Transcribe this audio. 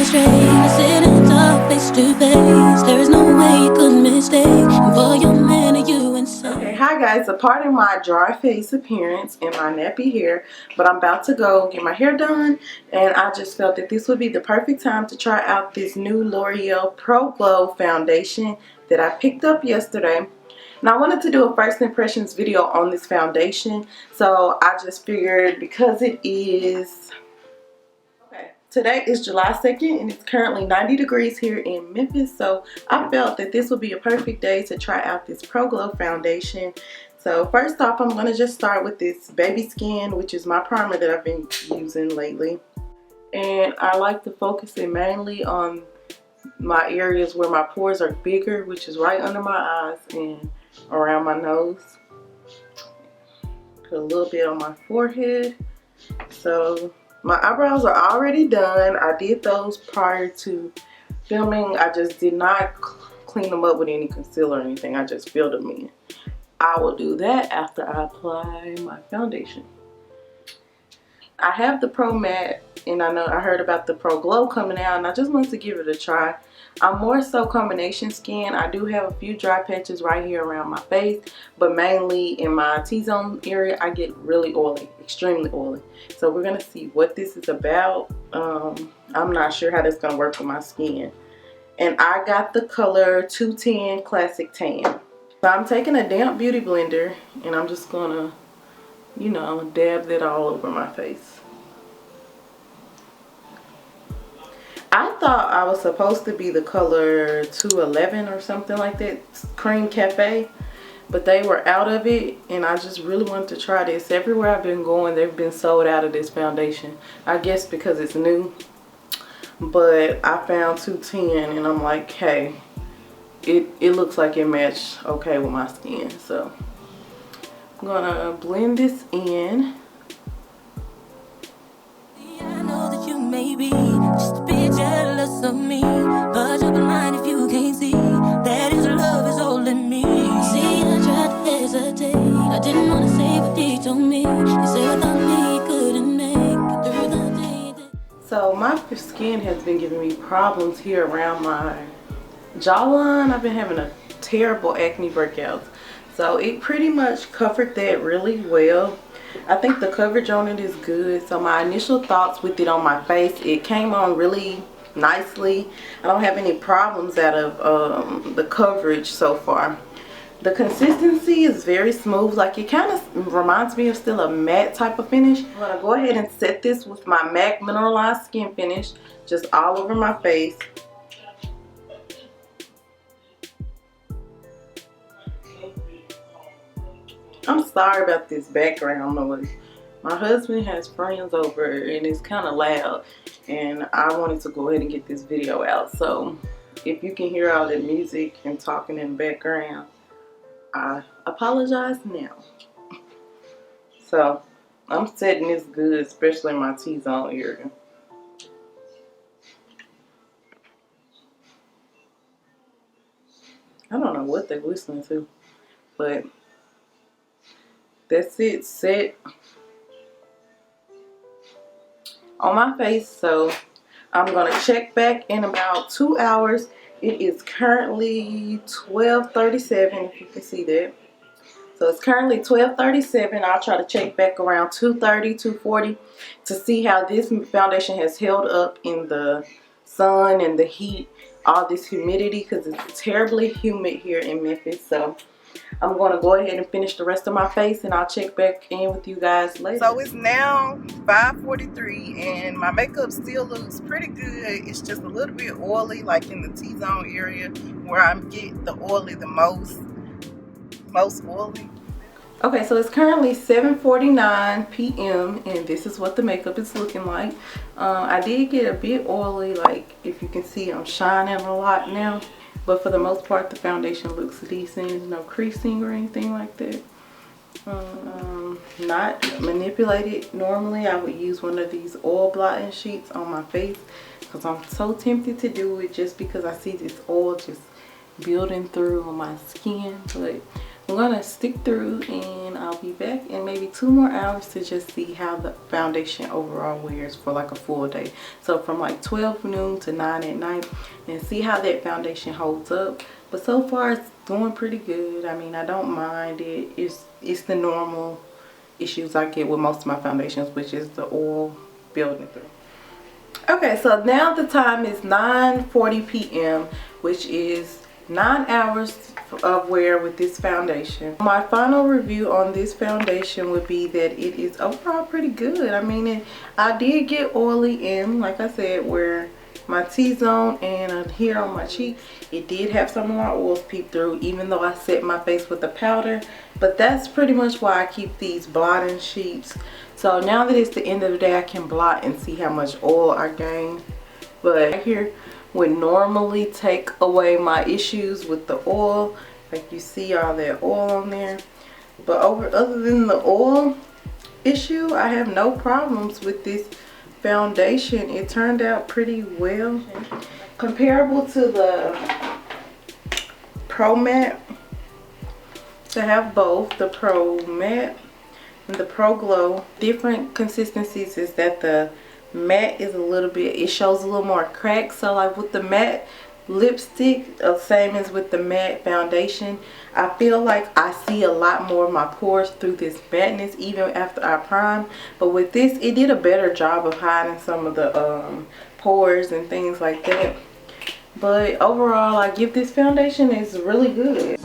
straight. I sit and talk face to face. There is no way you could mistake. And for your man, are you insane? Okay, hi guys. So pardon my dry face appearance and my nappy hair, but I'm about to go get my hair done, and I just felt that this would be the perfect time to try out this new L'Oreal Pro Glow foundation that I picked up yesterday. And I wanted to do a first impressions video on this foundation, so I just figured because it is... Okay, today is July 2nd and it's currently 90 degrees here in Memphis, so I felt that this would be a perfect day to try out this Pro Glow foundation. So first off, I'm going to just start with this Baby Skin, which is my primer that I've been using lately. And I like to focus it mainly on my areas where my pores are bigger, which is right under my eyes and around my nose. Put a little bit on my forehead. So my eyebrows are already done. I did those prior to filming. I just did not clean them up with any concealer or anything. I just filled them in. I will do that after I apply my foundation. I have the Pro Matte, and I heard about the Pro Glow coming out, and I just wanted to give it a try. I'm more so combination skin. I do have a few dry patches right here around my face, but mainly in my T-zone area I get really oily, extremely oily. So we're gonna see what this is about. I'm not sure how that's gonna work with my skin. And I got the color 210 Classic Tan. So I'm taking a damp beauty blender and I'm just gonna, you know, dab that all over my face. I thought I was supposed to be the color 211 or something like that, Cream Cafe, but they were out of it, and I just really wanted to try this. Everywhere I've been going, they've been sold out of this foundation. I guess because it's new, but I found 210 and I'm like, hey, it looks like it matched okay with my skin. So I'm gonna blend this in. I know that you may be just a bit jealous of me, but you'll be mine if you can't see that his love is all in me. See, I tried to hesitate. I didn't want to say what they told me. They said without me you couldn't make it through the day. So my skin has been giving me problems here around my jawline. I've been having a terrible acne breakouts. So it pretty much covered that really well. I think the coverage on it is good. So my initial thoughts with it on my face, it came on really nicely. I don't have any problems out of the coverage so far. The consistency is very smooth. Like, it kind of reminds me of still a matte type of finish. I'm going to go ahead and set this with my MAC Mineralized Skin Finish just all over my face. I'm sorry about this background noise. My husband has friends over and it's kind of loud, and I wanted to go ahead and get this video out. So if you can hear all the music and talking in the background, I apologize now. So I'm setting this good, especially in my T-zone area. I don't know what they're listening to, but that's it, set on my face. So I'm gonna check back in about 2 hours. It is currently 12:37, if you can see that. So it's currently 12:37. I'll try to check back around 2:30, 2:40 to see how this foundation has held up in the sun and the heat, all this humidity, because it's terribly humid here in Memphis. So I'm going to go ahead and finish the rest of my face, and I'll check back in with you guys later. So it's now 5:43 and my makeup still looks pretty good. It's just a little bit oily, like in the T-zone area where I get the oily the most oily. Okay, so it's currently 7:49 p.m. and this is what the makeup is looking like. I did get a bit oily, like if you can see I'm shining a lot now. But for the most part, the foundation looks decent. No creasing or anything like that. Not manipulated. Normally, I would use one of these oil blotting sheets on my face because I'm so tempted to do it just because I see this oil just building through on my skin. But I'm gonna stick through and I'll be back in maybe 2 more hours to just see how the foundation overall wears for like a full day. So from like 12 noon to 9 at night, and see how that foundation holds up. But so far it's doing pretty good. I mean, I don't mind it. It's the normal issues I get with most of my foundations, which is the oil building through. Okay, so now the time is 9:40 p.m., which is 9 hours of wear with this foundation. My final review on this foundation would be that it is overall pretty good. I mean, I did get oily in, like I said, where my T-zone and here on my cheek, it did have some of my oils peep through, even though I set my face with a powder. But that's pretty much why I keep these blotting sheets. So now that it's the end of the day, I can blot and see how much oil I gained. But right here would normally take away my issues with the oil. Like you see all that oil on there. But other than the oil issue, I have no problems with this foundation. It turned out pretty well. Comparable to the Pro Matte. To have both the Pro Matte and the Pro Glow. Different consistencies is that the matte is a little bit, it shows a little more crack. So like with the matte lipstick, same as with the matte foundation, I feel like I see a lot more of my pores through this matteness even after I prime. But with this, it did a better job of hiding some of the pores and things like that. But overall, I give this foundation is really good.